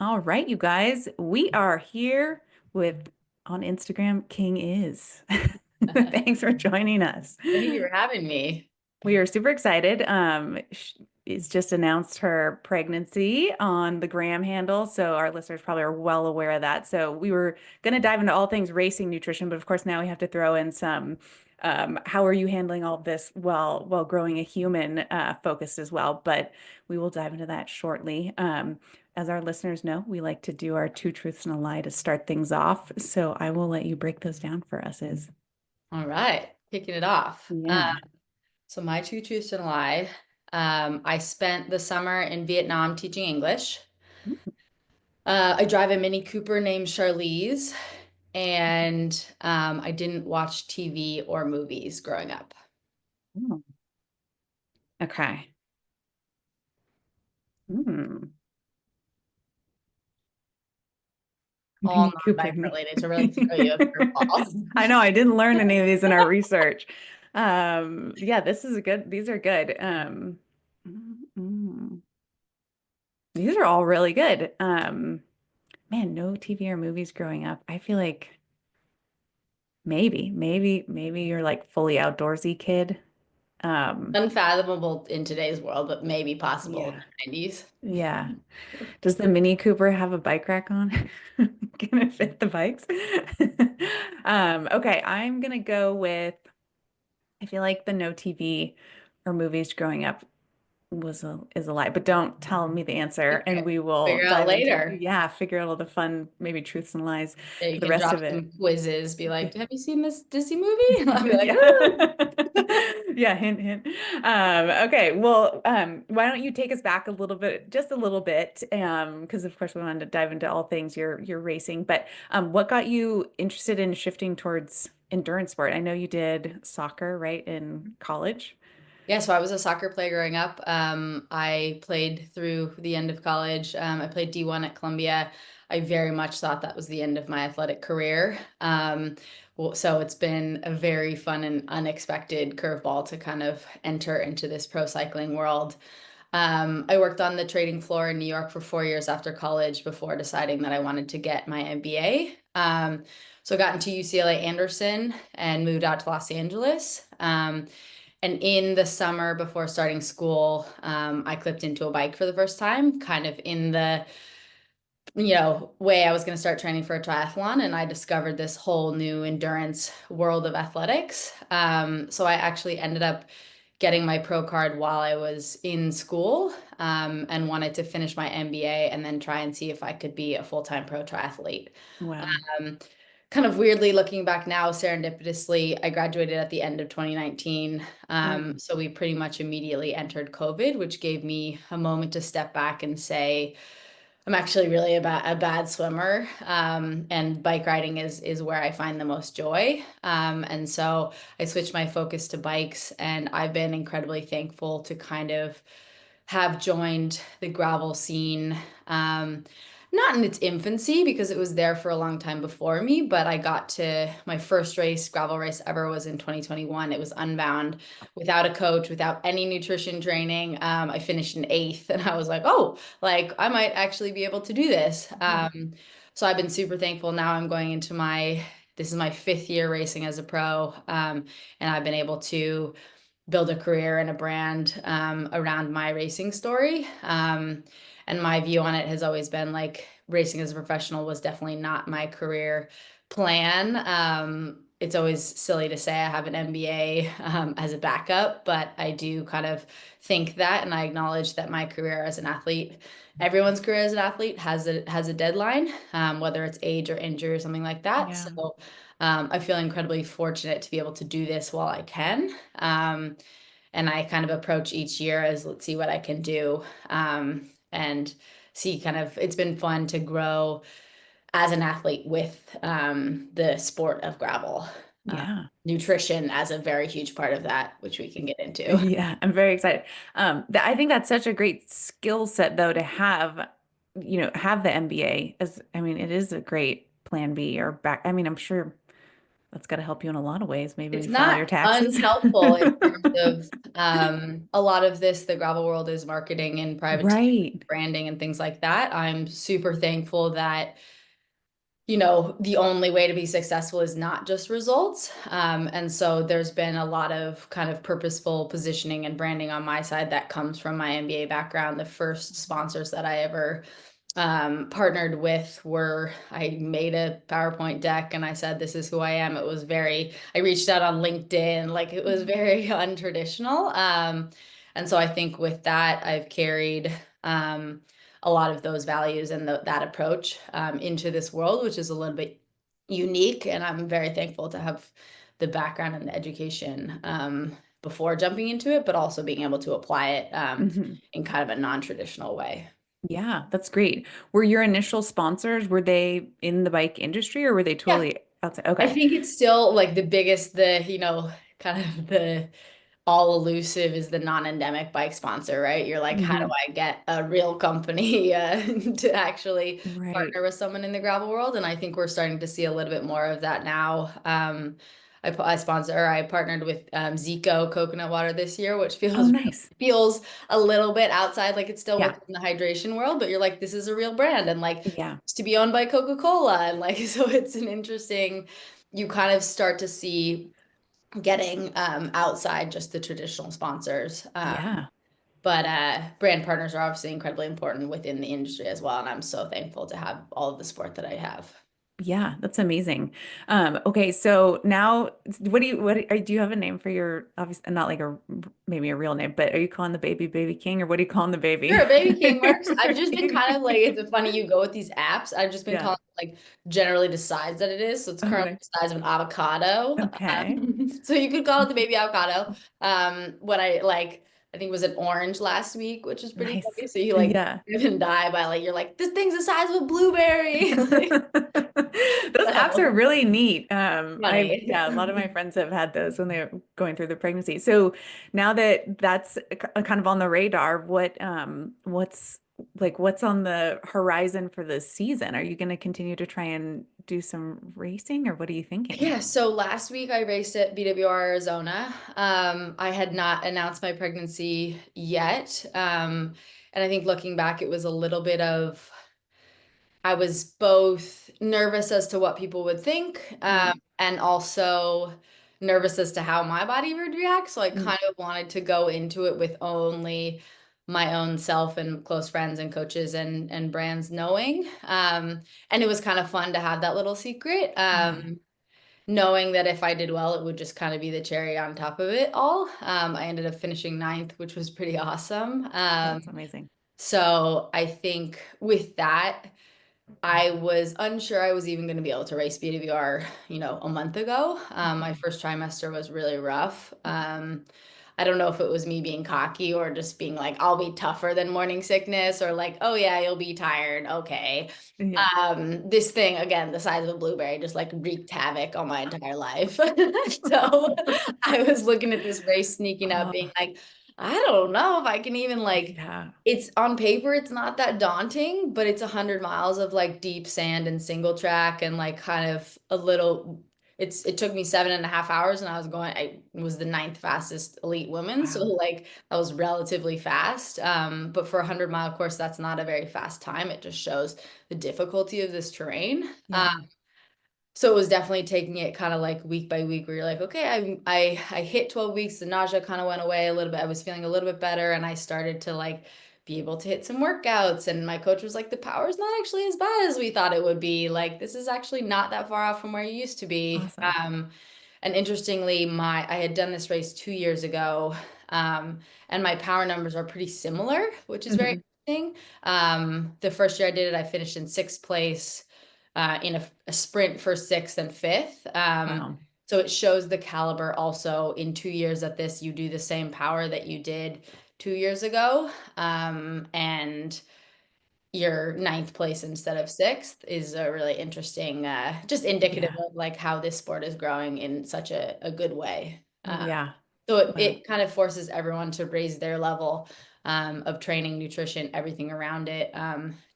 All right, you guys, we are here with on Instagram, King is. Thanks for joining us. Thank you for having me. We are super excited. She's just announced her pregnancy on the Gram handle, so our listeners probably are well aware of that. So we were going to dive into all things racing nutrition, but of course now we have to throw in some how are you handling all of this while growing a human focused as well. But we will dive into that shortly. As our listeners know, we like to do our two truths and a lie to start things off. So I will let you break those down for us, Is. All right, kicking it off. Yeah. So my two truths and a lie. I spent the summer in Vietnam teaching English. I drive a Mini Cooper named Charlize, and I didn't watch TV or movies growing up. Oh, okay. Hmm. All Mini Cooper non-bike me. related to really throw you a curveball. I know I didn't learn any of these in our research. Yeah, this is a good, these are good. Mm, these are all really good. Man, no TV or movies growing up. I feel like maybe you're like fully outdoorsy kid. Um, Unfathomable in today's world, but maybe possible in yeah, the 90s. yeah. Does the Mini Cooper have a bike rack on? Can it fit the bikes? Okay, I'm gonna go with I feel like the no TV or movies growing up was a is a lie, but don't tell me the answer and we will Figure out dive into later. yeah, figure out all the fun, maybe truths and lies Yeah, for you the can rest drop of it. some quizzes, be Yeah. like, have you seen this Disney movie? And I'll be like, Yeah. "Ooh." Yeah, hint, hint. Okay, well, why don't you take us back a little bit, just a little bit, because of course we wanted to dive into all things you're racing, but what got you interested in shifting towards endurance sport? I know you did soccer, right, in college. Yeah, so I was a soccer player growing up. I played through the end of college. I played D1 at Columbia. I very much thought that was the end of my athletic career. So it's been a very fun and unexpected curveball to kind of enter into this pro cycling world. I worked on the trading floor in New York for 4 years after college before deciding that I wanted to get my MBA. So I got into UCLA Anderson and moved out to Los Angeles. And in the summer before starting school, I clipped into a bike for the first time, kind of in the way I was going to start training for a triathlon, and I discovered this whole new endurance world of athletics. So I actually ended up getting my pro card while I was in school, and wanted to finish my MBA and then try and see if I could be a full-time pro triathlete. Wow. Um, Kind of weirdly looking back now, serendipitously, I graduated at the end of 2019. Mm. So we pretty much immediately entered COVID, which gave me a moment to step back and say, I'm actually really a bad swimmer, and bike riding is where I find the most joy. And so I switched my focus to bikes, and I've been incredibly thankful to kind of have joined the gravel scene. Not in its infancy because it was there for a long time before me, but I got to my first race, gravel race ever was in 2021. It was unbound without a coach, without any nutrition training. I finished in eighth and I was like, oh, like I might actually be able to do this. So I've been super thankful. Now I'm going into this is my fifth year racing as a pro. And I've been able to build a career and a brand around my racing story. And my view on it has always been like racing as a professional was definitely not my career plan. It's always silly to say I have an MBA as a backup, but I do kind of think that, and I acknowledge that my career as an athlete, everyone's career as an athlete has a deadline, whether it's age or injury or something like that. Yeah. So I feel incredibly fortunate to be able to do this while I can. And I kind of approach each year as let's see what I can do. And see kind of it's been fun to grow as an athlete with the sport of gravel. Yeah. Nutrition as a very huge part of that, which we can get into. Yeah, I'm very excited. I think that's such a great skill set though to have, have the MBA as, I mean, it is a great plan B or back. I mean, I'm sure That's got to help you in a lot of ways, maybe when It's you file not your taxes. unhelpful in terms of a lot of this, the gravel world is marketing and private Right. branding and things like that. I'm super thankful that, you know, the only way to be successful is not just results. And so there's been a lot of kind of purposeful positioning and branding on my side that comes from my MBA background. The first sponsors that I ever partnered with were, I made a PowerPoint deck and I said, this is who I am. It was very, I reached out on LinkedIn, like it was very untraditional. And so I think with that, I've carried a lot of those values and that approach into this world, which is a little bit unique. And I'm very thankful to have the background and the education before jumping into it, but also being able to apply it Hmm. in kind of a non-traditional way. Yeah, that's great. Were your initial sponsors, were they in the bike industry or were they Yeah, totally outside? I Okay. think it's still like the biggest, you know, kind of the all elusive is the non-endemic bike sponsor, right? You're like, how do Hmm. I get a real company to actually Right. partner with someone in the gravel world? And I think we're starting to see a little bit more of that now. I partnered with Zico coconut water this year, which Oh, nice. feels a little bit outside, like it's still Yeah. within the hydration world, but you're like, this is a real brand, and like Yeah. it's to be owned by Coca-Cola, and like so it's an interesting. You kind of start to see getting outside just the traditional sponsors. Yeah. But brand partners are obviously incredibly important within the industry as well. And I'm so thankful to have all of the support that I have. Yeah, that's amazing. Okay, so now do you have a name for your obviously not like a maybe a real name, but are you calling the baby baby king or what are you calling the baby? Sure, Baby King works. I've Baby just been King. kind of like, it's funny you go with these apps. I've just been Yeah. calling it, like generally the size that it is. So it's Oh, currently nice. the size of an avocado. Okay. So you could call it the baby avocado. What I like, I think it was an orange last week, which is pretty Nice. funny. So you like Yeah. live and die by like, you're like, this thing's the size of a blueberry. Those apps are So really neat. funny. Yeah, a lot of my friends have had those when they're going through the pregnancy. So now that that's kind of on the radar, what's on the horizon for the season? Are you going to continue to try and do some racing or what are you thinking? Yeah, so last week I raced at BWR Arizona. I had not announced my pregnancy yet. And I think looking back, it was a little bit of, I was both nervous as to what people would think, Mm, and also nervous as to how my body would react. So I mm, kind of wanted to go into it with only my own self and close friends and coaches and brands knowing. And it was kind of fun to have that little secret. yeah, Knowing that if I did well, it would just kind of be the cherry on top of it all. I ended up finishing ninth, which was pretty awesome. that's amazing. So I think with that, I was unsure I was even going to be able to race BWR, you know, a month ago. My Mhm. first trimester was really rough. I don't know if it was me being cocky or just being like, I'll be tougher than morning sickness, or like, oh yeah, you'll be tired. Okay. Yeah. This thing, again, the size of a blueberry, just like wreaked havoc on my entire life. So I was looking at this race sneaking up, being Oh, like, I don't know if I can even like, yeah. it's on paper, it's not that daunting, but it's 100 miles of like deep sand and single track and like kind of a little, it took me 7.5 hours and I was the ninth fastest elite woman. So Wow. like that was relatively fast. But for a 100-mile course, that's not a very fast time. It just shows the difficulty of this terrain. Yeah. So it was definitely taking it kind of like week by week where you're like, okay, I hit 12 weeks, the nausea kind of went away a little bit. I was feeling a little bit better and I started to like be able to hit some workouts. And my coach was like, the power's not actually as bad as we thought it would be. Like this is actually not that far off from where you used to be. Awesome. And interestingly, I had done this race 2 years ago, and my power numbers are pretty similar, which is very Mhm. interesting. The first year I did it, I finished in sixth place in a sprint for sixth and fifth. Wow. So it shows the caliber also in 2 years at this, you do the same power that you did 2 years ago. And your ninth place instead of sixth is a really interesting, just indicative Yeah. of like how this sport is growing in such a good way. Yeah. So Wow. it kind of forces everyone to raise their level of training, nutrition, everything around it,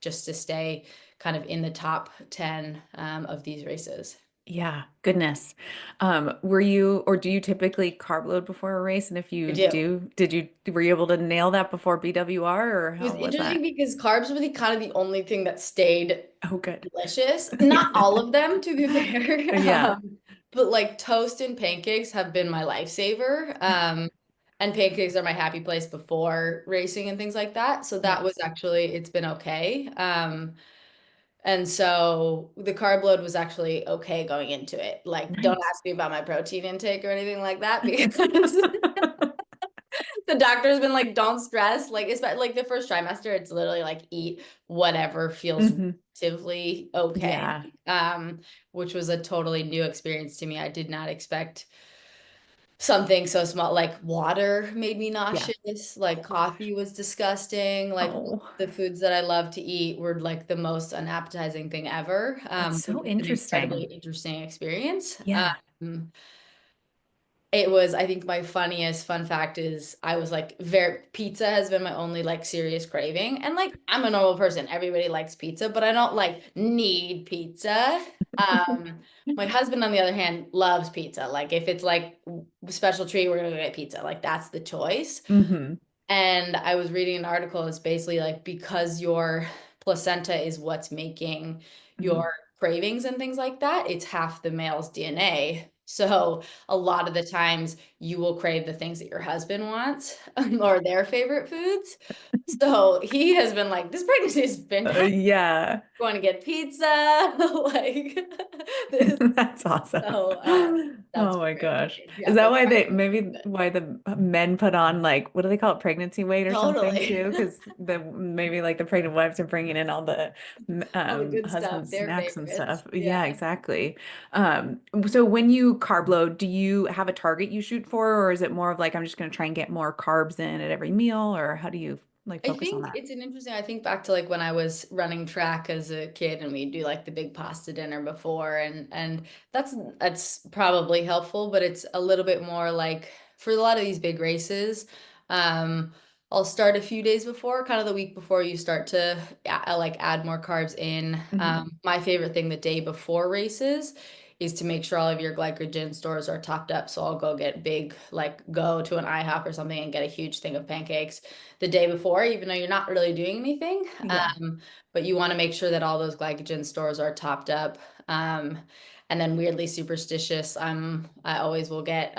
just to stay kind of in the top 10 of these races. Yeah, goodness. Were you or do you typically carb load before a race? And if I you do. do, were you able to nail that before BWR or It was how was interesting that? because carbs were the kind of the only thing that stayed Oh, good. delicious. Not all of them, to be fair. Yeah. But like toast and pancakes have been my lifesaver. And pancakes are my happy place before racing and things like that. So that was Nice. actually, it's been okay. And so the carb load was actually okay going into it. Like, don't Nice. ask me about my protein intake or anything like that because the doctor's been like, don't stress. Like, it's like the first trimester, it's literally like eat whatever feels Hmm. relatively okay. Yeah. Um, which was a totally new experience to me. I did not expect something so small. Like water made me Yeah. nauseous, Oh like gosh. coffee was disgusting. Like Oh, the foods that I love to eat were like the most unappetizing thing ever, that's which so was an incredibly interesting. interesting experience. Yeah. It was, I think my funniest fun fact is I was like very pizza has been my only like serious craving. And like I'm a normal person. Everybody likes pizza, but I don't like need pizza. Um, my husband, on the other hand, loves pizza. Like if it's like special treat, we're gonna go get pizza. Like that's the choice. Hmm. And I was reading an article, it's basically like because your placenta is what's making Hmm. your cravings and things like that, it's half the male's DNA. So a lot of the times you will crave the things that your husband wants or their favorite foods. So he has been like, this pregnancy has been Yeah. going to get pizza, like this. That's awesome. So that's Oh my very gosh. funny. Is Yeah, that but why they cardio is maybe good. why the men put on like what do they call it, pregnancy weight or something Totally. too? Because the maybe like the pregnant wives are bringing in all the All the good stuff, husband's their snacks and favorites. stuff. Yeah, Yeah. exactly. So when you carb load, do you have a target you shoot for, or is it more of like I'm just going to try and get more carbs in at every meal, or how do you like I focus on think that? it's an interesting, I think back to like when I was running track as a kid and we do like the big pasta dinner before and that's probably helpful, but it's a little bit more like for a lot of these big races, um, I'll start a few days before, kind of the week before you start to like add more carbs in. Hmm. My favorite thing the day before races is to make sure all of your glycogen stores are topped up. So I'll go get big, like go to an IHOP or something and get a huge thing of pancakes the day before, even though you're not really doing anything. Yeah. But you want to make sure that all those glycogen stores are topped up. And then weirdly superstitious, I always will get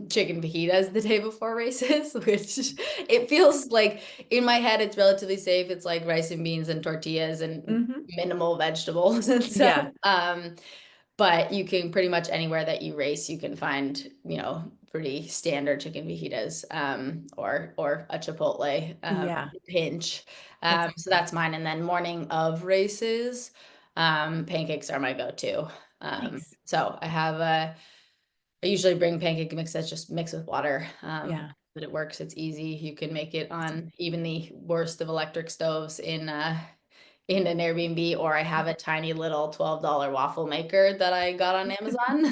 chicken fajitas the day before races, which it feels like in my head it's relatively safe. It's like rice and beans and tortillas and Hmm. minimal vegetables and stuff. Yeah. But you can pretty much anywhere that you race, you can find, pretty standard chicken fajitas, or a Chipotle, Yeah. pinch. That's So awesome. that's mine. And then morning of races, pancakes are my go-to. Nice. So I usually bring pancake mix that's just mixed with water. Yeah. But it works. It's easy. You can make it Awesome. on even the worst of electric stoves in an Airbnb, or I have a tiny little $12 waffle maker that I got on Amazon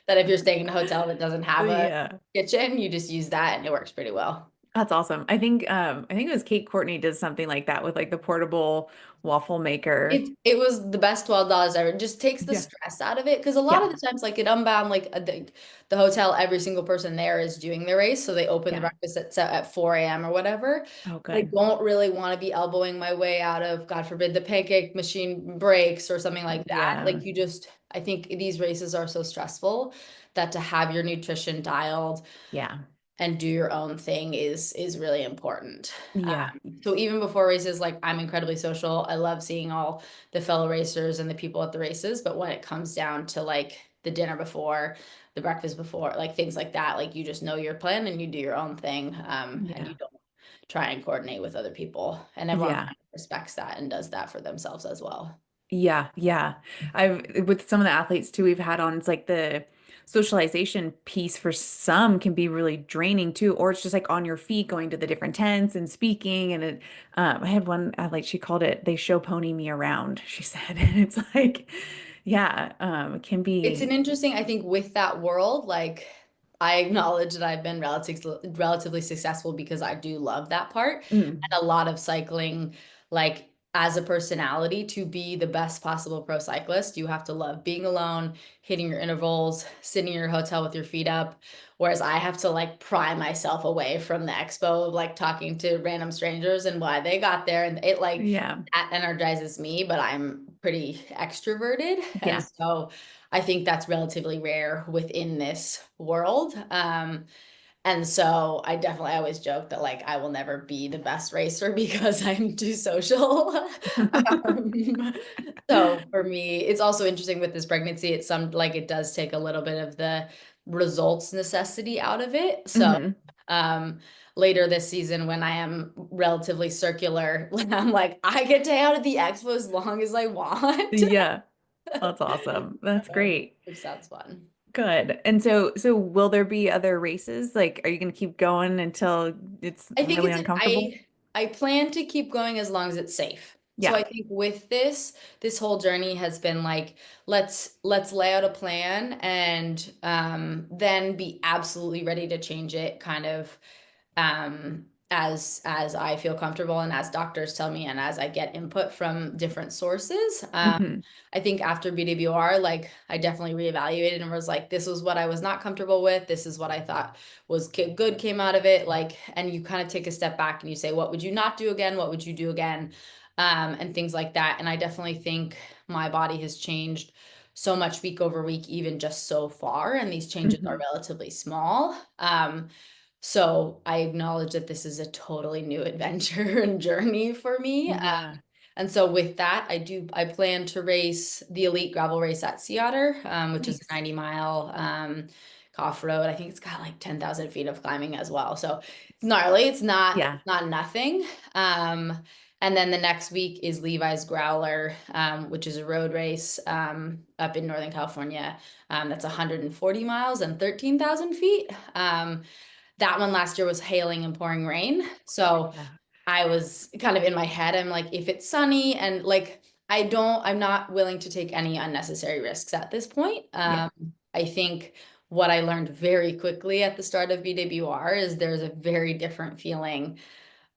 that if you're staying in a hotel that doesn't have a Yeah. kitchen, you just use that and it works pretty well. That's awesome. I think it was Kate Courtney does something like that with like the portable waffle maker. It was the best $12 ever. It just takes the Yeah. stress out of it because a lot of Yep. the times, like at Unbound, like the hotel, every single person there is doing the race, so they open the Yeah. breakfast at 4 a.m. or whatever. Oh, I good. don't really want to be elbowing my way out of, God forbid, the pancake machine breaks or something like that. Yeah. Like I think these races are so stressful that to have your nutrition dialed Yeah. and do your own thing is really important. Yeah. So even before races, like I'm incredibly social. I love seeing all the fellow racers and the people at the races. But when it comes down to like the dinner before, the breakfast before, like things like that, like you just know your plan and you do your own thing, and Yeah. you don't try and coordinate with other people. And everyone Yeah. kind of respects that and does that for themselves as well. Yeah, yeah. I've with some of the athletes too we've had on, it's like the socialization piece for some can be really draining too, or it's just like on your feet going to the different tents and speaking. And I had one athlete, she called it they show pony me around, she said. And it's like, yeah, it can It's an be. interesting, I think, with that world, like I acknowledge that I've been relatively successful because I do love that part. Mm, And a lot of cycling, like as a personality to be the best possible pro cyclist, you have to love being alone, hitting your intervals, sitting in your hotel with your feet up. Whereas I have to like pry myself away from the expo of like talking to random strangers and why they got there. And it like Yeah. that energizes me, but I'm pretty extroverted. And Yeah. so I think that's relatively rare within this world. And so I definitely always joke that like I will never be the best racer because I'm too social. um, so for me, it's also interesting with this pregnancy. It's some like it does take a little bit of the results necessity out of it. So Hmm. um later this season when I am relatively circular, I'm like I get to stay out of the expo as long as I want. Yeah. That's awesome. That's great. Which sounds fun. Good. And so will there be other races? Like, are you going to keep going until it's I think really it's uncomfortable? I plan to keep going as long as it's safe. So Yeah. I think with this whole journey has been like let's lay out a plan and then be absolutely ready to change it kind of as I feel comfortable and as doctors tell me and as I get input from different sources. Hmm. I think after BWR, like I definitely reevaluated and was like, this was what I was not comfortable with. This is what I thought was good came out of it. Like, and you kind of take a step back and you say, what would you not do again? What would you do again? And things like that. And I definitely think my body has changed so much week over week, even just so far. And these changes are Hmm. relatively small. So I acknowledge that this is a totally new adventure and journey for me. Yeah. And so with that, I plan to race the elite gravel race at Sea Otter, which is a Nice. 90-mile off road. I think it's got like 10,000 feet of climbing as well. So it's gnarly. Yeah. It's not nothing. And then the next week is Levi's Growler, which is a road race up in Northern California. That's 140 miles and 13,000 feet. That one last year was hailing and pouring rain. So Yeah. I was kind of in my head. I'm like, if it's sunny and like, I'm not willing to take any unnecessary risks at this point. Yeah. I think what I learned very quickly at the start of BWR is there's a very different feeling.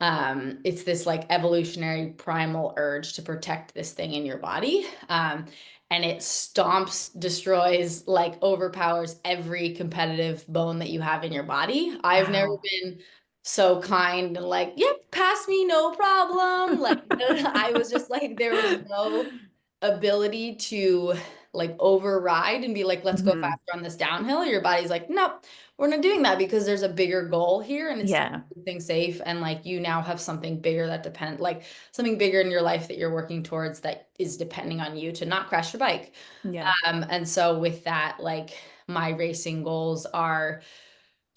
It's this like evolutionary primal urge to protect this thing in your body. And it stomps, destroys, like overpowers every competitive bone that you have in your body. I've never Wow. been so kind and like, yep, pass me, no problem. Like I was just like, there was no ability to like override and be like, let's go Hmm. faster on this downhill. Your body's like, nope, we're not doing that because there's a bigger goal here and it's Yeah. something safe. And like you now have something bigger that depend like something bigger in your life that you're working towards that is depending on you to not crash your bike. Yeah. And so with that, like my racing goals are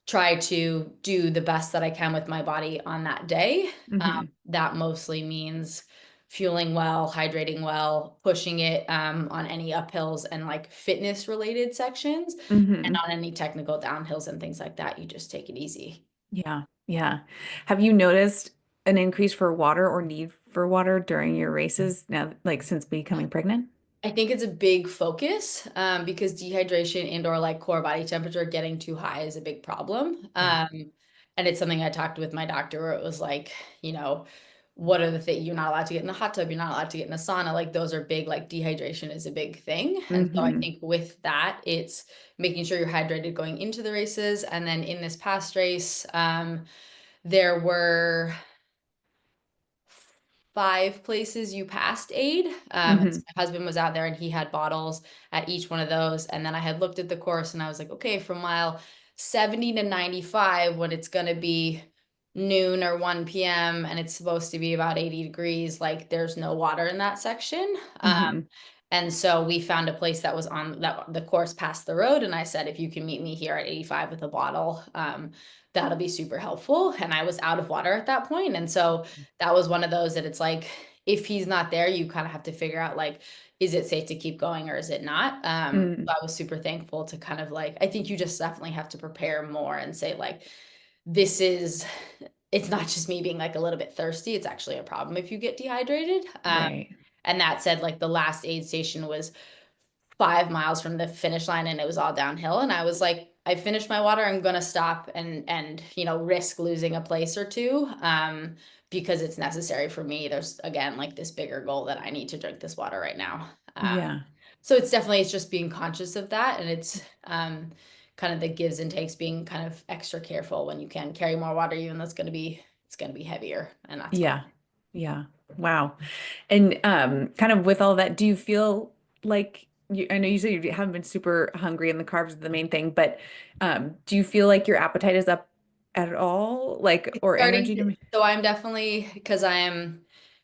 try to do the best that I can with my body on that day. Hmm. That mostly means fueling well, hydrating well, pushing it on any uphills and like fitness related sections. And Hmm. on any technical downhills and things like that, you just take it easy. Yeah. Yeah. Have you noticed an increase for water or need for water during your races now, like since becoming pregnant? I think it's a big focus because dehydration and or like core body temperature getting too high is a big problem. Yeah. And it's something I talked with my doctor where it was like, you know, what are the things you're not allowed to get in the hot tub, you're not allowed to get in a sauna. Like those are big, like dehydration is a big thing. And so I Hmm. think with that, it's making sure you're hydrated going into the races. And then in this past race, there were 5 places you passed aid. And so Hmm. my husband was out there and he had bottles at each one of those. And then I had looked at the course and I was like, okay, from mile 70 to 95, when it's going to be noon or 1 p.m. and it's supposed to be about 80 degrees, like there's no water in that section. Hmm. And so we found a place that was on that the course past the road. And I said, if you can meet me here at 85 with a bottle, that'll be super helpful. And I was out of water at that point. And so that was one of those that it's like, if he's not there, you kind of have to figure out like, is it safe to keep going or is it not? So I was super thankful to kind of like, I think you just definitely have to prepare more and say like, this is, it's not just me being like a little bit thirsty. It's actually a problem if you get dehydrated. Right. And that said, like the last aid station was 5 miles from the finish line and it was all downhill. And I was like, I finish my water, I'm gonna stop and risk losing a place or two, because it's necessary for me. There's again like this bigger goal that I need to drink this water right now. Yeah. So it's just being conscious of that, and it's kind of the gives and takes, being kind of extra careful when you can carry more water, even though it's gonna be heavier, and that's fine. Yeah. Yeah. Wow. And kind of with all that, do you feel like I know you said you haven't been super hungry and the carbs are the main thing, but do you feel like your appetite is up at all? Like, or Starting energy to, to me? so I'm definitely, because I am,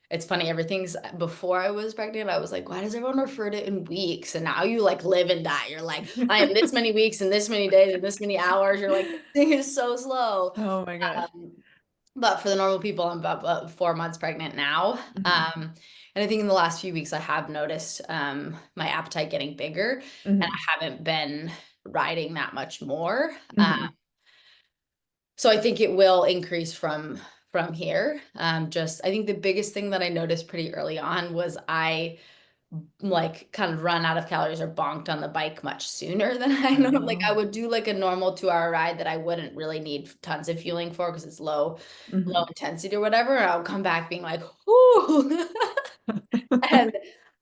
it's funny, everything's before I was pregnant, I was like, why does everyone refer to it in weeks? And now you like live and die. You're like, I am this many weeks and this many days and this many hours. You're like, this thing is so slow. Oh my gosh. Um, but for the normal people, I'm about 4 months pregnant now. Hmm. And I think in the last few weeks, I have noticed my appetite getting bigger, and Hmm. I haven't been riding that much more. Hmm. So I think it will increase from here. Just I think the biggest thing that I noticed pretty early on was I like kind of run out of calories or bonked on the bike much sooner than I know. Like I Oh. would do like a normal 2 hour ride that I wouldn't really need tons of fueling for because it's low Hmm. intensity or whatever. And I'll come back being like, whoo. And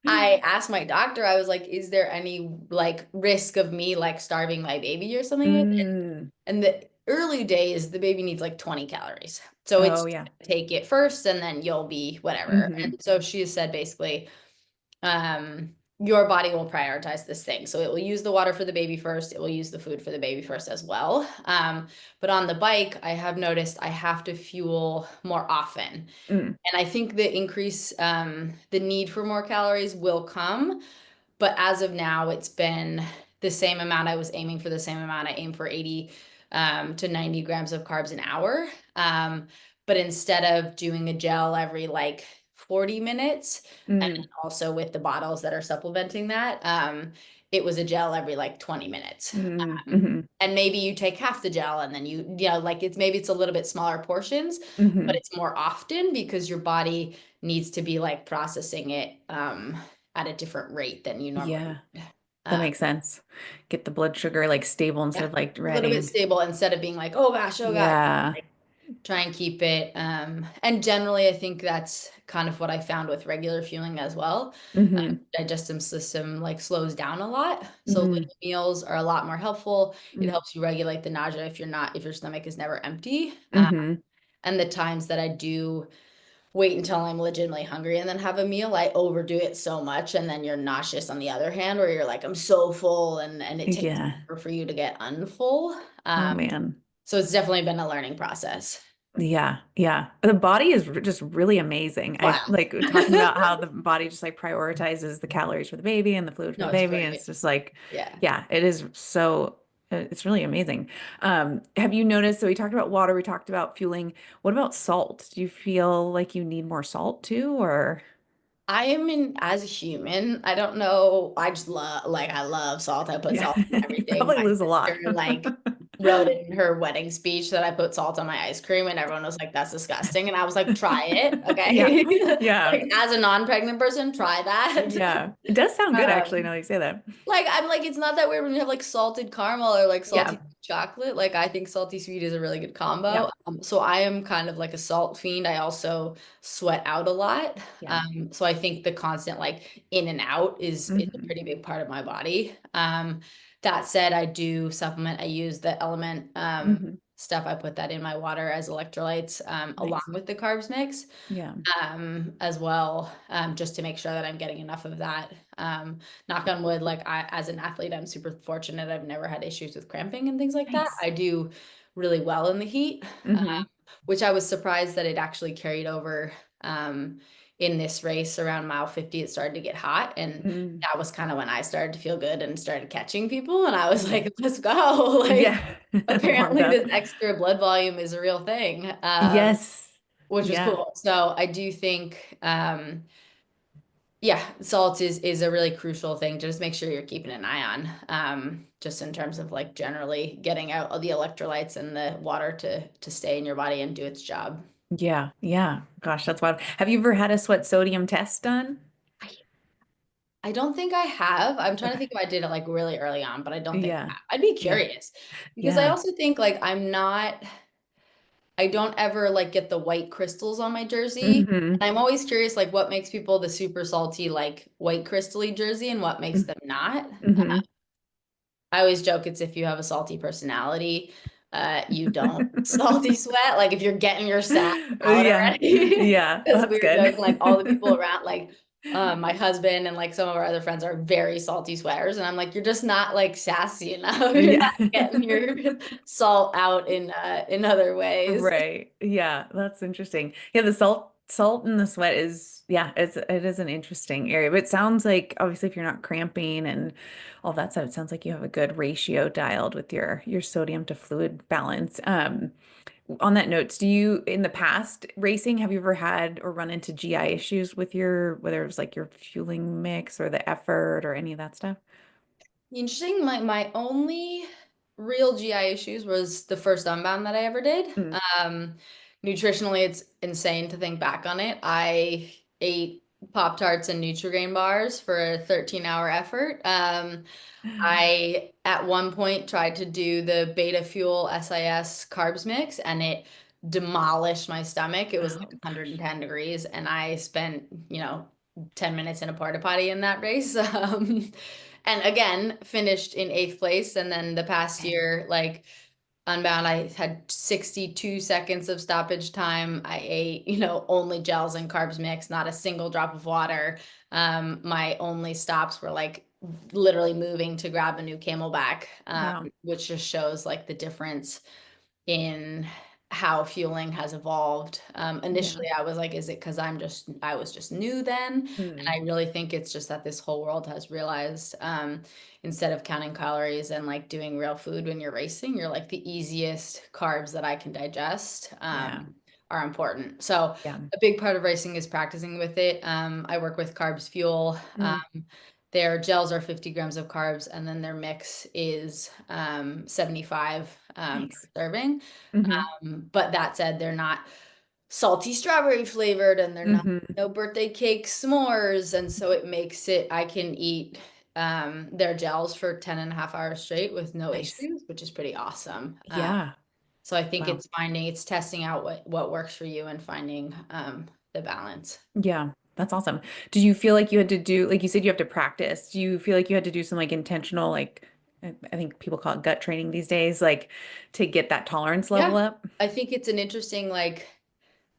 I asked my doctor, I was like, is there any like risk of me like starving my baby or something? Mm. And the early days, the baby needs like 20 calories. So Oh it's yeah. take it first and then you'll be whatever. And Hmm. so she has said basically, your body will prioritize this thing. So it will use the water for the baby first. It will use the food for the baby first as well. But on the bike, I have noticed I have to fuel more often. Mm. And I think the increase, the need for more calories will come. But as of now, it's been the same amount. I was aiming for the same amount. I aim for 80 to 90 grams of carbs an hour. But instead of doing a gel every like 40 minutes, and Mm. also with the bottles that are supplementing that, it was a gel every like 20 minutes. Mm. Hmm. And maybe you take half the gel and then like it's a little bit smaller portions, but Hmm. it's more often because your body needs to be like processing it at a different rate than you normally Yeah, would. that Uh, makes sense. Get the blood sugar like stable instead yeah, of like a little bit dreading. stable instead of being like, oh gosh, oh gosh. Yeah. Like, try and keep it. And generally, I think that's kind of what I found with regular fueling as well. Hmm. Digestive system like slows down a lot. So Hmm. little meals are a lot more helpful. It Hmm. helps you regulate the nausea if your stomach is never empty. Hmm. And the times that I do wait until I'm legitimately hungry and then have a meal, I overdo it so much. And then you're nauseous on the other hand, where you're like, I'm so full and it takes Yeah. longer for you to get unfull. Oh Um, man. so it's definitely been a learning process. Yeah, yeah. The body is just really amazing. I Wow. like talking about how the body just like prioritizes the calories for the baby and the fluid for No, the it's baby. And great. it's just like, Yeah. yeah, it is so, it's really amazing. Have you noticed? So we talked about water, we talked about fueling. What about salt? Do you feel like you need more salt too, or? I am in as a human. I don't know. I just love like I love salt. I put Yeah, salt in you everything. probably My lose a sister lot. like wrote in her wedding speech that I put salt on my ice cream, and everyone was like, "That's disgusting." And I was like, "Try it, Yeah, okay?" yeah, Like as a non-pregnant person, try that. yeah. It does sound good actually, Um, now that you say that. like I'm like it's not that weird when you have like salted caramel or like Yeah, salty chocolate. Like I think salty sweet is a really good combo. yeah, So I am kind of like a salt fiend. I also sweat out a lot. yeah. So I think the constant like in and out is a Hmm. pretty big part of my body. That said, I do supplement. I use the element Hmm. stuff. I put that in my water as electrolytes along Nice. with the carbs mix Yeah. as well, just to make sure that I'm getting enough of that. Knock on wood, like as an athlete, I'm super fortunate. I've never had issues with cramping and things like that. Nice. I do really well in the heat, Hmm. which I was surprised that it actually carried over in this race around mile 50. It started to get hot, and Mm. that was kind of when I started to feel good and started catching people. And I was Yeah. like, let's go. Like, Yeah. Warmed apparently, up. this extra blood volume is a real thing. Yes. Which was Yeah. cool. So I do think, yeah, salt is a really crucial thing to just make sure you're keeping an eye on, just in terms of like generally getting out all the electrolytes and the water to stay in your body and do its job. Yeah. Yeah. Gosh, that's wild. Have you ever had a sweat sodium test done? I don't think I have. I'm trying to think Okay. if I did it like really early on, but I don't think I Yeah. have. I'd be Yeah. curious because I Yeah. also think like I don't ever like get the white crystals on my jersey. Hmm. And I'm always curious like what makes people the super salty like white crystally jersey and what makes them not. Hmm. I always joke it's if you have a salty personality, you don't salty sweat. Like if you're getting your sack out Yeah. already. Yeah. Because we That's were joking, like all the people good. around, like my husband and like some of our other friends are very salty sweaters. And I'm like, you're just not like sassy enough. You're Yeah. not getting your salt out in other ways. Right. Yeah, that's interesting. Yeah, the salt in the sweat is yeah, it is an interesting area. But it sounds like obviously if you're not cramping and all that stuff, it sounds like you have a good ratio dialed with your sodium to fluid balance. On that note, do you in the past racing, have you ever had or run into GI issues with your whether it was like your fueling mix or the effort or any of that stuff? Interesting. My only real GI issues was the first Unbound that I ever did. Mm. Um, Nutritionally, it's insane to think back on it. I ate Pop-Tarts and Nutri-Grain bars for a 13-hour effort. I at one point tried to do the Beta Fuel SIS carbs mix and it demolished my stomach. It was like Oh 110 degrees and I spent, 10 minutes in a porta potty in that race. And again, finished in eighth place. And then the past gosh. year, like Unbound, I had 62 seconds of stoppage time. I ate, only gels and carbs mix, not a single drop of water. My only stops were like literally moving to grab a new Camelback, Wow. which just shows like the difference in how fueling has evolved. Yeah. Initially, I was like, is it because I was just new then? And Mm. I really think it's just that this whole world has realized instead of counting calories and like doing real food when you're racing, you're like the easiest carbs that I can digest Yeah. are important. So Yeah. a big part of racing is practicing with it. I work with Carbs Fuel. Mm. Their gels are 50 grams of carbs, and then their mix is 75 per Nice. serving. Hmm. But that said, they're not salty strawberry flavored and they're not Hmm. no birthday cake s'mores. And so it makes it, I can eat their gels for 10 and a half hours straight with no Nice. issues, which is pretty awesome. Yeah. So I think Wow. it's testing out what works for you and finding the balance. Yeah. That's awesome. Did you feel like you had to do, like you said, you have to practice? Do you feel like you had to do some like intentional, like I think people call it gut training these days, like to get that tolerance level Yeah. up? I think it's an interesting, like,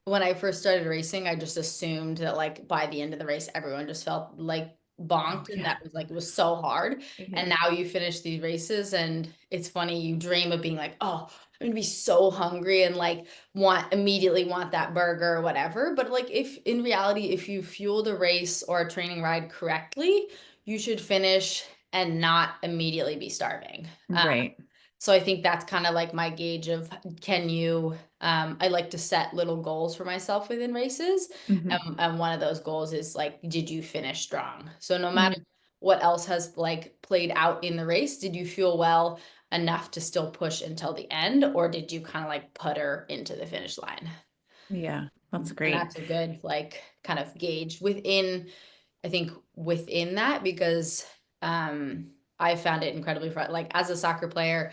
when I first started racing, I just assumed that like by the end of the race, everyone just felt like Oh bonked and yeah. that was like it was so hard. And Yeah. now you finish these races and it's funny, you dream of being like, oh, I'm gonna be so hungry and like immediately want that burger or whatever. But like if in reality, if you fueled a race or a training ride correctly, you should finish and not immediately be starving. Right. So I think that's kind of like my gauge of can you I like to set little goals for myself within races. Hmm. And one of those goals is like, did you finish strong? So no matter Mm. what else has like played out in the race, did you feel well enough to still push until the end, or did you kind of like putter into the finish line? Yeah. That's And great. that's a good like kind of gauge within I think within that because I found it incredibly fun. Like as a soccer player,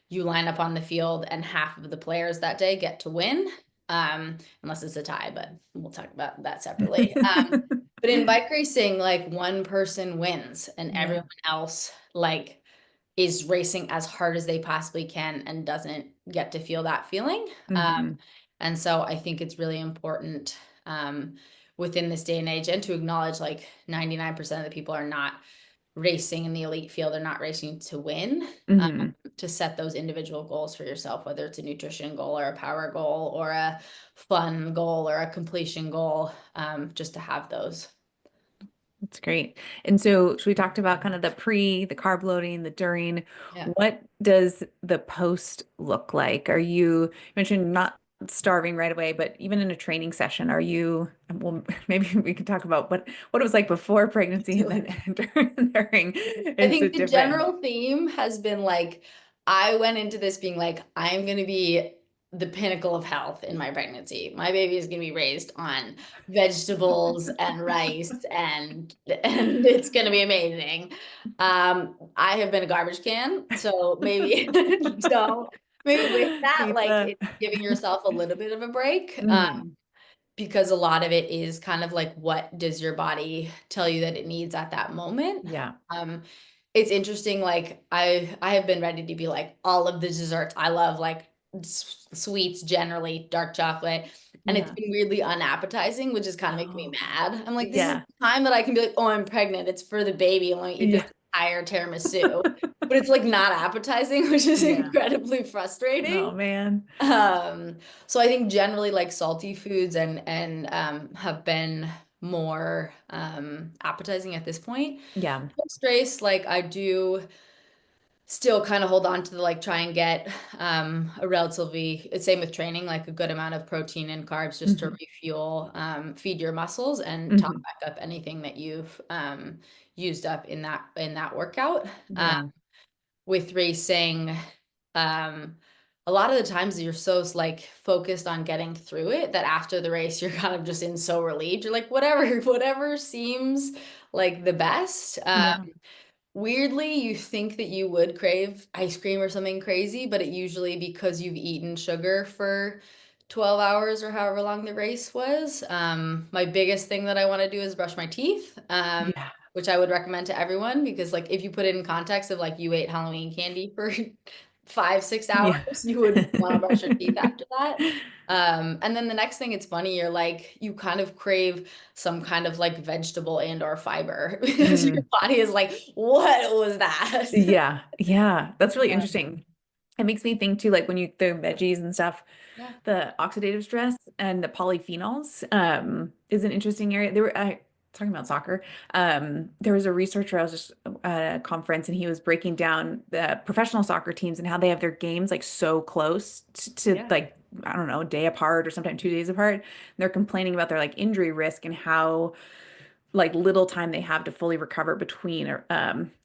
you line up on the field and half of the players that day get to win, unless it's a tie, but we'll talk about that separately. But in bike racing, like one person wins and Yeah. everyone else like is racing as hard as they possibly can and doesn't get to feel that feeling. Hmm. And so I think it's really important within this day and age and to acknowledge like 99% of the people are not racing in the elite field. They're not racing to win, Hmm. to set those individual goals for yourself, whether it's a nutrition goal or a power goal or a fun goal or a completion goal, just to have those. That's great. And so we talked about kind of the carb loading, the during. Yeah. What does the post look like? You mentioned not starving right away, but even in a training session, well, maybe we can talk about what it was like before pregnancy and then during. I It's a think the different. general theme has been like, I went into this being like, I'm going to be the pinnacle of health in my pregnancy. My baby is going to be raised on vegetables and rice, and it's going to be amazing. I have been a garbage can, so maybe so maybe with that, like Pizza. it's giving yourself a little bit of a break. Hmm. Because a lot of it is kind of like, what does your body tell you that it needs at that moment? Yeah. Um, it's interesting. Like I have been ready to be like all of the desserts. I love like sweets generally, dark chocolate, and it's Yeah. been weirdly unappetizing, which is kind of making me Oh, mad. I'm like, this is yeah. the time that I can be like, oh, I'm pregnant. It's for the baby. I want to eat this Yeah. entire tiramisu, but it's like not appetizing, which is Yeah. incredibly Oh frustrating. man. Um, so I think generally like salty foods and have been more appetizing at this point. Yeah. Post race, like I do still kind of hold on to the like try and get a relatively same with training, like a good amount of protein and carbs just to Hmm. refuel, feed your muscles and top Hmm. back up anything that you've used up in that workout. Yeah. With racing, um, a lot of the times you're so like focused on getting through it that after the race you're kind of just in so relieved. You're like, whatever, whatever seems like the best. Yeah. Weirdly, you think that you would crave ice cream or something crazy, but it usually because you've eaten sugar for 12 hours or however long the race was. My biggest thing that I want to do is brush my teeth, Yeah. which I would recommend to everyone because, like, if you put it in context of like you ate Halloween candy for 5, 6 hours, Yeah. you would want to brush your teeth after that. And then the next thing, it's funny, you're like, you kind of crave some kind of like vegetable and or fiber because your Mm. body is like, what was that? Yeah. Yeah. That's really Um, interesting. It makes me think too, like when you throw veggies and stuff, yeah, the oxidative stress and the polyphenols is an interesting area. They were talking about soccer. There was a researcher, I was just at a conference, and he was breaking down the professional soccer teams and how they have their games like so close to yeah, like, I don't know, a day apart or sometimes 2 days apart. And they're complaining about their like injury risk and how like little time they have to fully recover between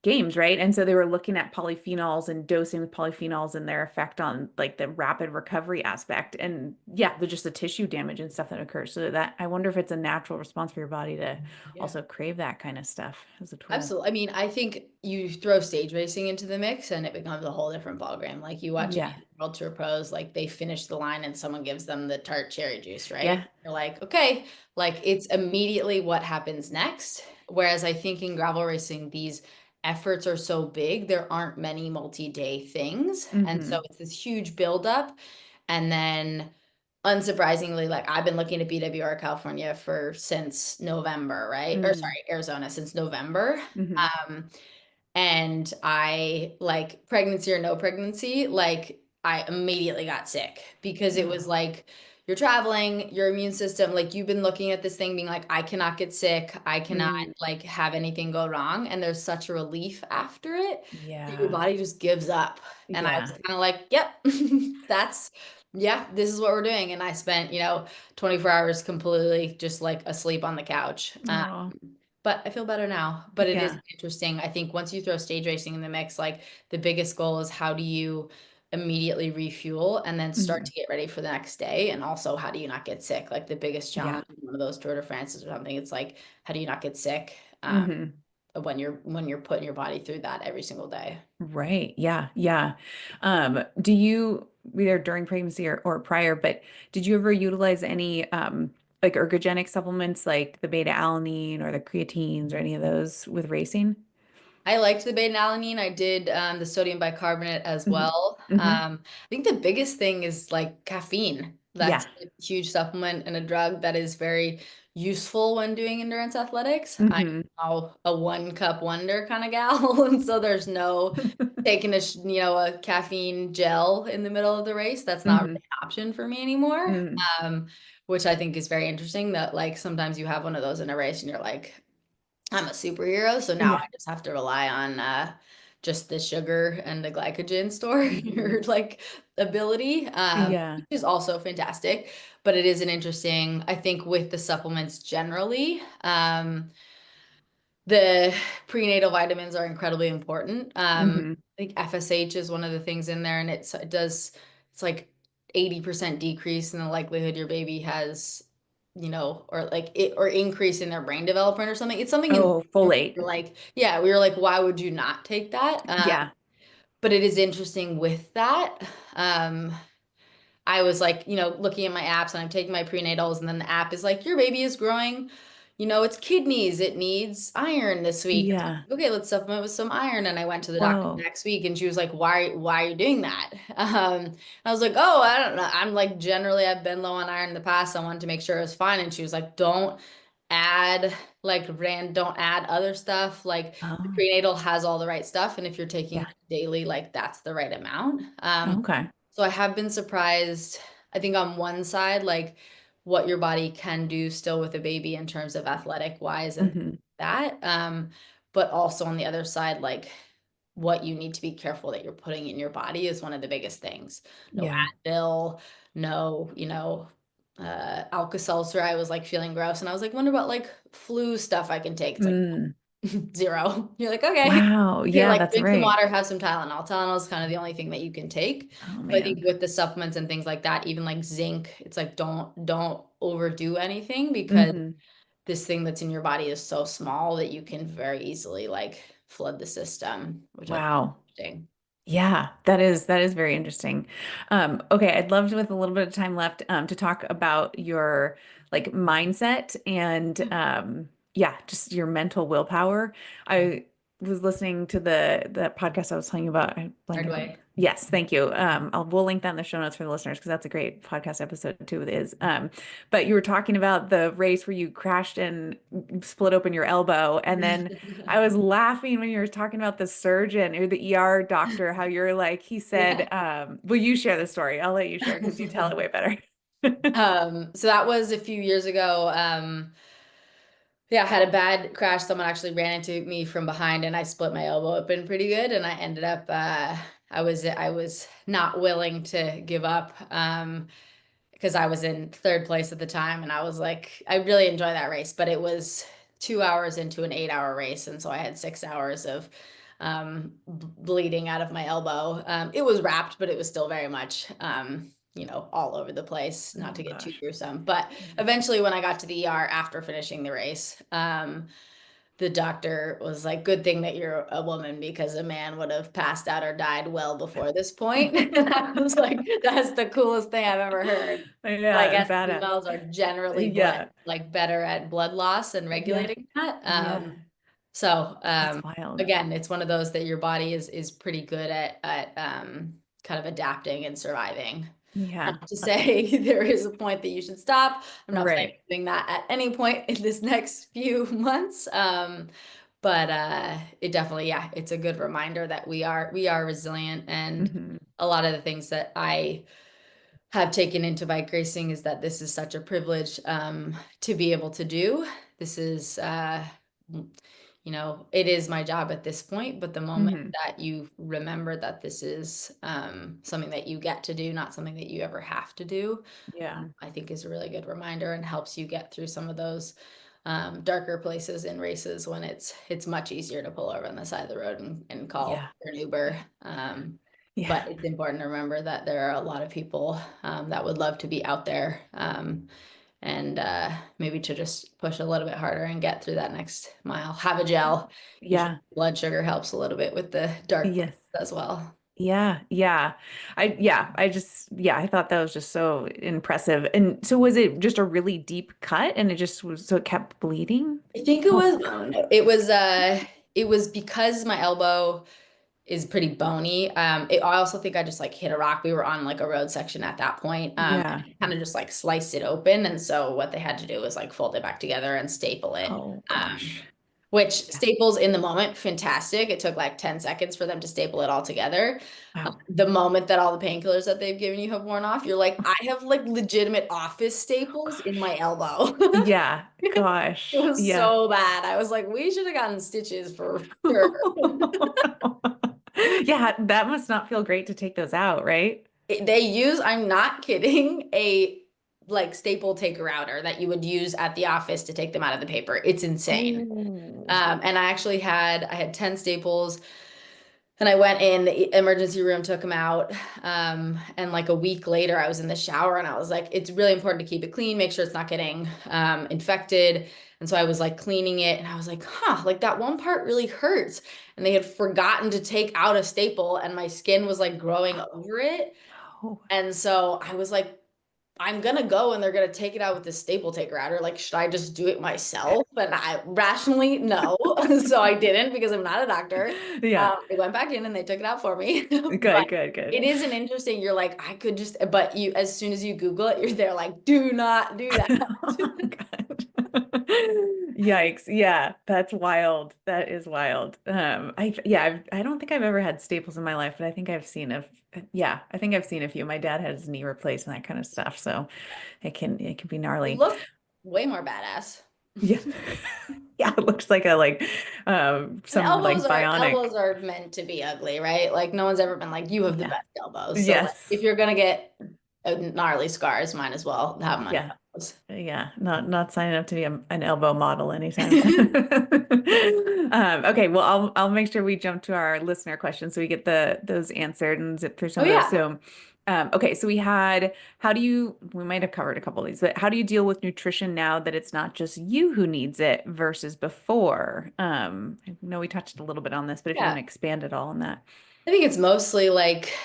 games, right? And so they were looking at polyphenols and dosing with polyphenols and their effect on like the rapid recovery aspect. And yeah, the just the tissue damage and stuff that occurs. So that I wonder if it's a natural response for your body to yeah. also crave that kind of stuff as a tool. Absolutely. I mean, I think you throw stage racing into the mix and it becomes a whole different ballgame. Like you watch any Yeah. World Tour pros, like they finish the line and someone gives them the tart cherry juice, right? Yeah. You're like, okay, like it's immediately what happens next. Whereas I think in gravel racing, these efforts are so big, there aren't many multi-day things. And so Hmm. it's this huge buildup. And then unsurprisingly, like I've been looking at BWR California for since November, right? Or Mm. sorry, Arizona since November. Hmm. Um, and I like pregnancy or no pregnancy, like I immediately got sick because it was Oh, like you're traveling, your immune system, like you've been looking at this thing being like, I cannot get sick, I cannot mm. like have anything go wrong. And there's such a relief after it that your Yeah. body just gives up. And I was Yeah. kind of like, yep, that's yeah, this is what we're doing. And I spent, 24 hours completely just like asleep on the couch. Oh, But I feel better now. But it is yeah. interesting. I think once you throw stage racing in the mix, like the biggest goal is how do you immediately refuel and then start Hmm. to get ready for the next day? And also, how do you not get sick? Like the biggest Yeah. challenge in one of those Tour de France's or something, it's like, how do you not get sick Hmm. when you're putting your body through that every single day? Right. Yeah. Yeah. Do you either during pregnancy or prior, but did you ever utilize any like ergogenic supplements like the beta alanine or the creatines or any of those with racing? I liked the beta alanine. I did the sodium bicarbonate as Hmm. well. Hmm. I think the biggest thing is like caffeine. That's Yeah. a huge supplement and a drug that is very useful when doing endurance athletics. I'm Hmm. now a 1 cup wonder kind of gal, and so there's no taking a caffeine gel in the middle of the race. That's not Hmm. really an option for me anymore. Hmm. Um, which I think is very interesting that like sometimes you have one of those in a race and you're like, I'm a superhero, so now Yeah. I just have to rely on just the sugar and the glycogen Hmm. store like ability, Yeah. which is also fantastic. But it is an interesting, I think, with the supplements generally, the prenatal vitamins are incredibly important. Hmm. I think FSH is one of the things in there, and it's like 80% decrease in the likelihood your baby has, or like it, or increase in their brain development or something. It's something in Oh, folate. like, yeah, we were like, why would you not take that? Yeah. But it is interesting with that. Um, I was like, looking at my apps and I'm taking my prenatals, and then the app is like, your baby is growing, its kidneys, it needs iron this week. It's Yeah. like, okay, let's supplement with some iron. And I went to the doctor Whoa. next week and she was like, why are you doing that? I was like, oh, I don't know. I'm like, generally I've been low on iron in the past. I wanted to make sure it was fine. And she was like, add don't add other stuff. Like the Oh, prenatal has all the right stuff. And if you're taking yeah. it daily, like that's the right amount. Okay. So I have been surprised, I think on one side, like what your body can do still with a baby in terms of athletic wise and Hmm. that. But also on the other side, like what you need to be careful that you're putting in your body is one of the biggest things. No Yeah. Advil, no, Alka-Seltzer. I was like feeling gross. And I was like, wonder about like flu stuff I can take. It's like Mm. zero. You're like, okay. Wow. Here, Yeah, like that's drink some right. water, have some Tylenol. Tylenol is kind of the only thing that you can take. Oh So I think man. with the supplements and things like that, even like zinc, it's like don't overdo anything because Hmm. this thing that's in your body is so small that you can very easily like flood the system, which I think is Wow. interesting. Yeah, that is very interesting. Okay, I'd love to, with a little bit of time left, to talk about your like mindset and yeah, just your mental willpower. I was listening to the podcast I was telling you about. I blanked Hard on. way. Yes, thank you. We'll link that in the show notes for the listeners because that's a great podcast episode too. It is. But you were talking about the race where you crashed and split open your elbow, and then I was laughing when you were talking about the surgeon or the ER doctor, how you're like, he said, Yeah. will you share the story? I'll let you share because you tell it way better. So that was a few years ago. Yeah, I had a bad crash. Someone actually ran into me from behind and I split my elbow open pretty good. And I ended up, I was not willing to give up. Because I was in third place at the time and I was like, I really enjoy that race, but it was 2 hours into an 8 hour race. And so I had 6 hours of bleeding out of my elbow. It was wrapped, but it was still very much, all over the place, not Oh to get too gosh. gruesome. But Yeah. eventually, when I got to the ER after finishing the race, the doctor was like, good thing that you're a woman because a man would have passed out or died well before this point. And I was like, that's the coolest thing I've ever heard. But I Yeah, guess badass. females are generally Yeah. better at blood loss and Yeah. regulating that. Yeah. So That's wild. again, it's one of those that your body is pretty good at kind of adapting and surviving. Yeah. Not to say there is a point that you should stop. I'm not planning Right. on doing that at any point in this next few months. But it definitely, yeah, it's a good reminder that we are resilient, and Hmm. a lot of the things that I have taken into bike racing is that this is such a privilege to be able to do. This is it is my job at this point, but the moment Hmm. that you remember that this is something that you get to do, not something that you ever have to do, Yeah. I think is a really good reminder and helps you get through some of those darker places in races when it's much easier to pull over on the side of the road and call Yeah. for an Uber. Yeah. But it's important to remember that there are a lot of people that would love to be out there, and maybe to just push a little bit harder and get through that next mile. Have a gel. Usually Yeah. blood sugar helps a little bit with the dark Yes. as well. Yeah, yeah. I thought that was just so impressive. And so was it just a really deep cut and it just was so it kept bleeding? I think it Oh was God. it was because my elbow is pretty bony. I also think I just like hit a rock. We were on like a road section at that point. Yeah. Kind of just like sliced it open. And so what they had to do was like fold it back together and staple it. Oh Um, gosh. which Yeah. staples in the moment, fantastic. It took like 10 seconds for them to staple it all together. Wow. The moment that all the painkillers that they've given you have worn off, you're like, I have like legitimate office Oh staples in my gosh. elbow. Yeah. It Gosh. was Yeah. so bad. I was like, we should have gotten stitches for sure. Yeah, that must not feel great to take those out, right? They use, I'm not kidding, a like staple taker outer that you would use at the office to take them out of the paper. It's insane. Oh. And I had 10 staples. And I went in the emergency room, took him out. And like a week later, I was in the shower and I was like, it's really important to keep it clean, make sure it's not getting infected. And so I was like cleaning it and I was like, huh, like that one part really hurts. And they had forgotten to take out a staple and my skin was like growing over it. Oh, And so I was like, I'm gonna go and they're gonna take it out with this staple taker out, or like, should I just do it myself? And I rationally, no. So I didn't because I'm not a doctor. yeah. I went back in and they took it out for me. But Good, good, good. it is an interesting, you're like, I could just, but you, as soon as you Google it, you're there like, do not do that. Oh God. Yikes. Yeah, that's wild. That is wild. I don't think I've ever had staples in my life, but I think I've seen I think I've seen a few. My dad had his knee replaced and that kind of stuff, so it can be They gnarly. look way more badass. Yeah. Yeah, it looks like a And some like bionic. elbows are meant to be ugly, right? Like no one's ever been like, you have the Yeah. best elbows. So like if Yes. you're gonna get gnarly scars, might as well have them on your Yeah. elbows. Yeah, not signing up to be an elbow model anytime soon. Okay, well, I'll make sure we jump to our listener questions so we get those answered and zip through some Oh of those. yeah. So, okay, so we might have covered a couple of these, but how do you deal with nutrition now that it's not just you who needs it versus before? I know we touched a little bit on this, but if you want Yeah. to expand at all on that. I think it's mostly like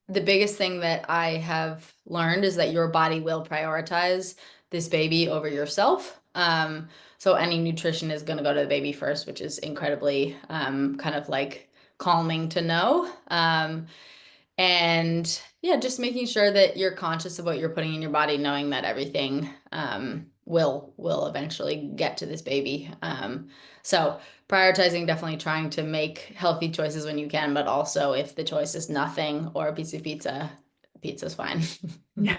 the biggest thing that I have learned is that your body will prioritize this baby over yourself. So any nutrition is going to go to the baby first, which is incredibly kind of like calming to know. And yeah, just making sure that you're conscious of what you're putting in your body, knowing that everything will eventually get to this baby. So prioritizing, definitely trying to make healthy choices when you can, but also if the choice is nothing or a piece of pizza, pizza's fine. Yeah,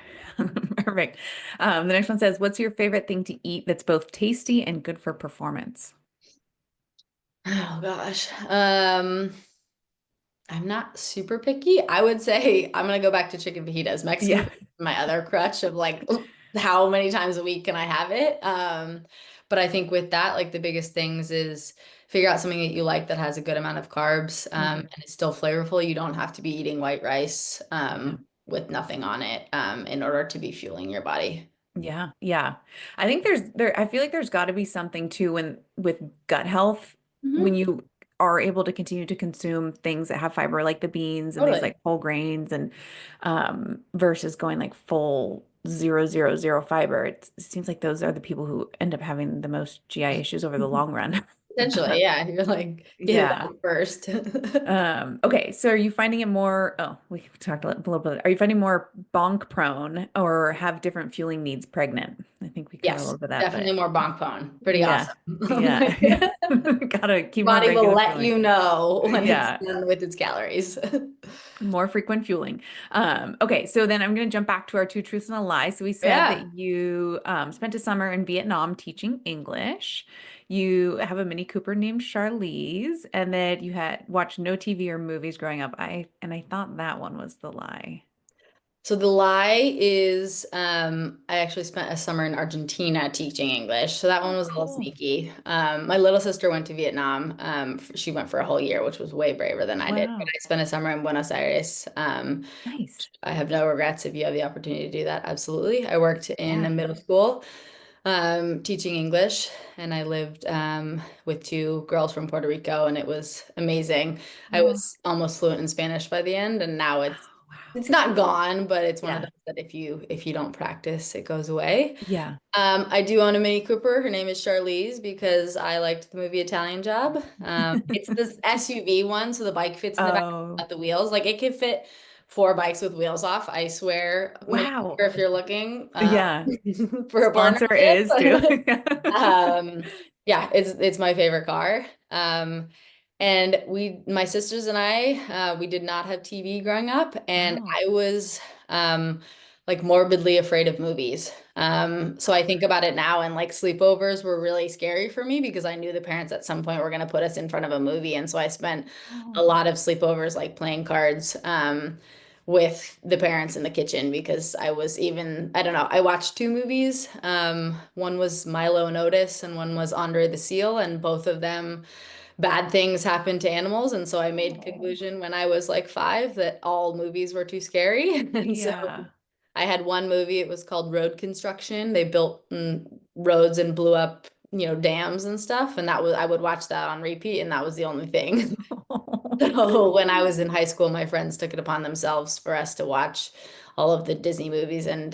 perfect. The next one says, "What's your favorite thing to eat that's both tasty and good for performance?" Oh gosh. I'm not super picky. I would say I'm gonna go back to chicken fajitas. Mexican Yeah. food is my other crutch of like how many times a week can I have it? But I think with that, like the biggest things is figure out something that you like that has a good amount of carbs, Mhm. and it's still flavorful. You don't have to be eating white rice Yeah. with nothing on it in order to be fueling your body. Yeah, yeah. I think I feel like there's got to be something too when with gut health when Hmm. you are able to continue to consume things that have fiber like the beans and these Totally. like whole grains and versus going like full 000 fiber. It seems like those are the people who end up having the most GI issues over the long run. Essentially, yeah. You're like, get it Yeah. out first. Okay, so are you finding it more, we talked a little bit. Are you finding more bonk prone or have different fueling needs pregnant? I think we covered a Yes, little bit of that, definitely but more bonk pone. Pretty yeah. awesome. Yeah. Gotta keep on Body will regular let fueling. you know when it's Yeah. done with its calories. More frequent fueling. Okay, so then I'm going to jump back to our two truths and a lie. So we said that Yeah. you spent a summer in Vietnam teaching English. You have a Mini Cooper named Charlize, and that you had watched no TV or movies growing up. I thought that one was the lie. So the lie is I actually spent a summer in Argentina teaching English. So that one Oh, was a little cool. sneaky. My little sister went to Vietnam. She went for a whole year, which was way braver than I did. But Wow. I spent a summer in Buenos Aires. Nice. I have no regrets if you have the opportunity to do that. Absolutely. I worked in a Yeah. middle school teaching English, and I lived with two girls from Puerto Rico, and it was amazing. I Oh, was almost fluent in Spanish by the end, and now oh, wow. it's not gone, but it's one of Yeah. those that if you don't practice, it goes away. Yeah. I do own a Mini Cooper. Her name is Charlize because I liked the movie Italian Job. It's this SUV one, so the bike fits in the back, Oh, not the wheels. Like it could fit four bikes with wheels off. I swear, Mini wow. Cooper, if you're looking Yeah. for a Sponsor is too. partnership. Um, yeah, it's my favorite car. And my sisters and I, we did not have TV growing up, and Wow. I was like morbidly afraid of movies. So I think about it now, and like sleepovers were really scary for me because I knew the parents at some point were going to put us in front of a movie, and so I spent a Oh. lot of sleepovers like playing cards. With the parents in the kitchen because I don't know, I watched two movies. One was Milo and Otis and one was Andre the Seal, and both of them bad things happen to animals. And so I made conclusion when I was like 5 that all movies were too scary. And so Yeah. I had one movie, it was called Road Construction. They built roads and blew up, dams and stuff. And that was, I would watch that on repeat, and that was the only thing. So when I was in high school, my friends took it upon themselves for us to watch all of the Disney movies and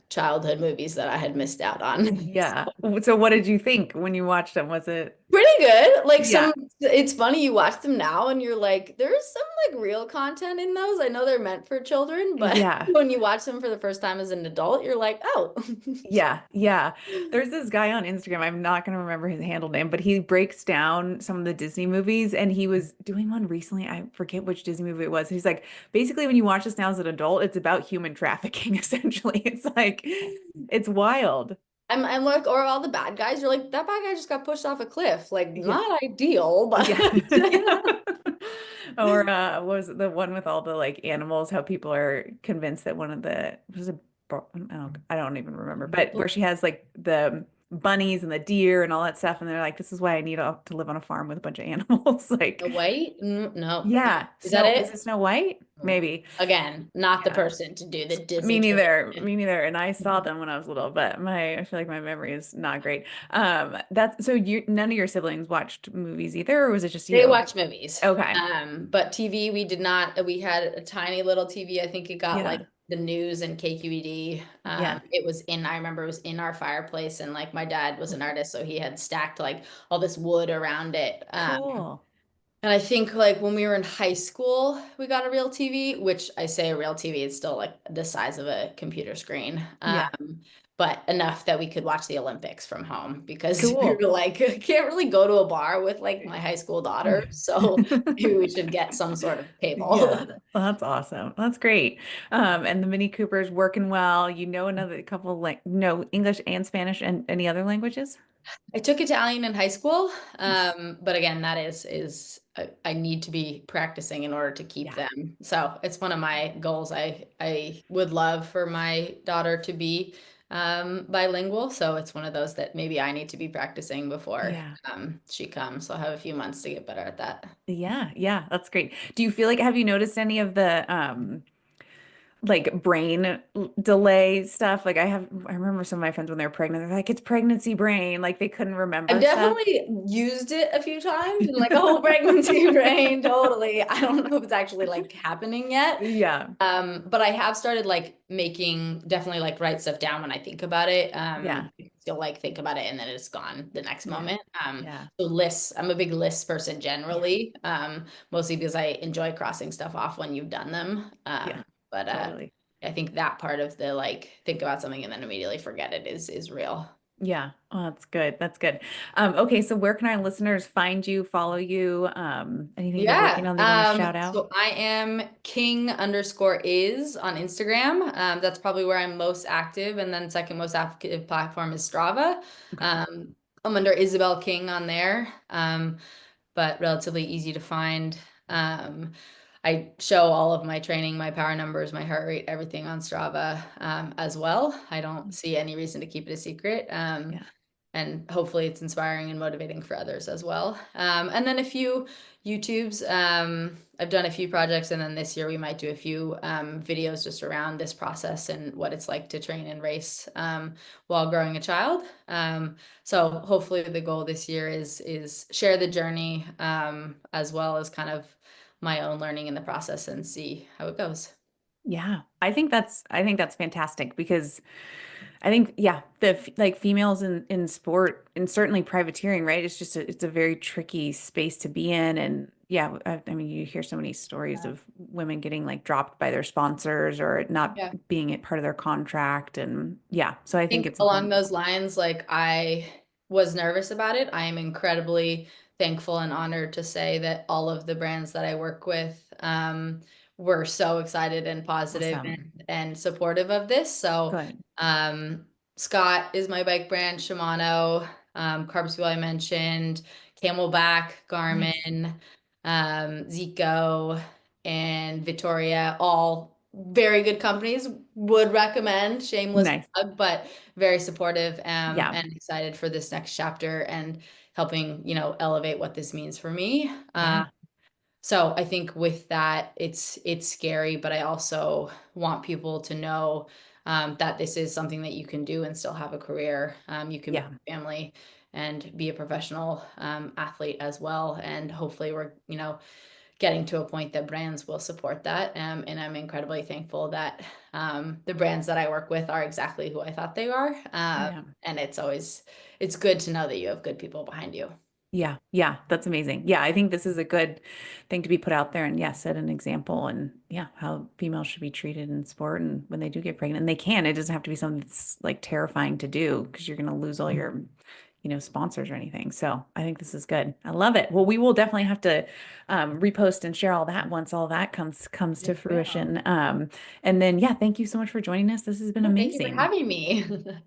childhood movies that I had missed out on. Yeah. So what did you think when you watched them? Was it? Pretty good. Like Yeah. it's funny you watch them now and you're like, there's some like real content in those. I know they're meant for children, but Yeah. when you watch them for the first time as an adult, you're like, oh. Yeah, yeah. There's this guy on Instagram. I'm not going to remember his handle name, but he breaks down some of the Disney movies and he was doing one recently. I forget which Disney movie it was. He's like, basically, when you watch this now as an adult, it's about human trafficking, essentially. It's like, it's wild. I'm like, or all the bad guys, you're like, that bad guy just got pushed off a cliff. Like, Yeah. not ideal, but Yeah. Yeah. Or what was it, the one with all the like animals, how people are convinced that one of the was a oh, I don't even remember, but where she has like the bunnies and the deer and all that stuff, and they're like, this is why I need to live on a farm with a bunch of animals. the Like, white? No. yeah, Is that Is it? it Snow White? Maybe. Again, not the Yeah. person to do the Me Disney neither. trivia. Me neither. And I saw them when I was little, but I feel like my memory is not great. That's so you none of your siblings watched movies either, or was it just They you? watch movies. Okay. But TV, we did not. We had a tiny little TV. I think it got like Yeah. the news and KQED. Yeah. It was in, I remember it was in our fireplace, and like my dad was an artist, so he had stacked like all this wood around it. Cool. And I think like when we were in high school, we got a real TV, which I say a real TV, it's still like the size of a computer screen. Yeah. But enough that we could watch the Olympics from home because we Cool. were like, can't really go to a bar with like my high school daughter. So maybe we should get some sort of cable. Yeah. Well, that's awesome. That's great. And the Mini Cooper's working well. You know another couple like no English and Spanish and any other languages? I took Italian in high school, Nice. but again, that is I need to be practicing in order to keep Yeah. them. So it's one of my goals. I would love for my daughter to be bilingual. So it's one of those that maybe I need to be practicing before Yeah. she comes. So I'll have a few months to get better at that. Yeah. Yeah. That's great. Do you feel like have you noticed any of the like brain delay stuff? Like I remember some of my friends when they were pregnant, they're like, it's pregnancy brain. Like they couldn't I've remember stuff. definitely used it a few times and like, oh, pregnancy brain, totally. I don't know if it's actually like happening yet. Yeah. But I have started like making definitely like write stuff down when I think about it. Yeah. Still like think about it and then it's gone the next Yeah. moment. Yeah. So lists, I'm a big list person Yeah. generally, mostly because I enjoy crossing stuff off when you've done them. Yeah. But Totally. I think that part of the like think about something and then immediately forget it is real. Yeah. Oh, that's good. That's good. Okay, so where can our listeners find you, follow you? Anything you're working Yeah. on they want to shout out? So I am king_is on Instagram. That's probably where I'm most active. And then second most active platform is Strava. Okay. I'm under Isabel King on there, but relatively easy to find. I show all of my training, my power numbers, my heart rate, everything on Strava as well. I don't see any reason to keep it a secret. Yeah. And hopefully it's inspiring and motivating for others as well. And then a few YouTubes. I've done a few projects, and then this year we might do a few videos just around this process and what it's like to train and race while growing a child. So hopefully the goal this year is share the journey as well as kind of my own learning in the process and see how it goes. Yeah. I think that's fantastic because I think yeah, like females in sport and certainly privateering, right? It's just it's a very tricky space to be in and yeah, I mean you hear so many stories of women getting like dropped by their sponsors or it not Yeah. being a part of their contract and yeah, so I think Think it's along important. those lines, like I was nervous about it. I am incredibly thankful and honored to say that all of the brands that I work with were so excited and positive Awesome. and supportive of this. So Good. um, Scott is my bike brand, Shimano, Carbs Fuel I mentioned, Camelback, Nice. Garmin, Zico, and Vittoria, all very good companies would recommend, shameless Nice. plug, but very supportive, Yeah. and excited for this next chapter and helping, elevate what this means for me. Yeah. So I think with that, it's scary, but I also want people to know, that this is something that you can do and still have a career. You can Yeah. be a family and be a professional, athlete as well. And hopefully we're, getting to a point that brands will support that. And I'm incredibly thankful that, the brands that I work with are exactly who I thought they are. Yeah. And it's good to know that you have good people behind you. Yeah, yeah, that's amazing. Yeah, I think this is a good thing to be put out there and yeah, set an example and yeah, how females should be treated in sport and when they do get pregnant. And they can, it doesn't have to be something that's like terrifying to do because you're going to lose all your, sponsors or anything. So I think this is good. I love it. Well, we will definitely have to repost and share all that once all that comes to Yes, ma'am. fruition. And then yeah, thank you so much for joining us. This has been Well, thank you for amazing. having me.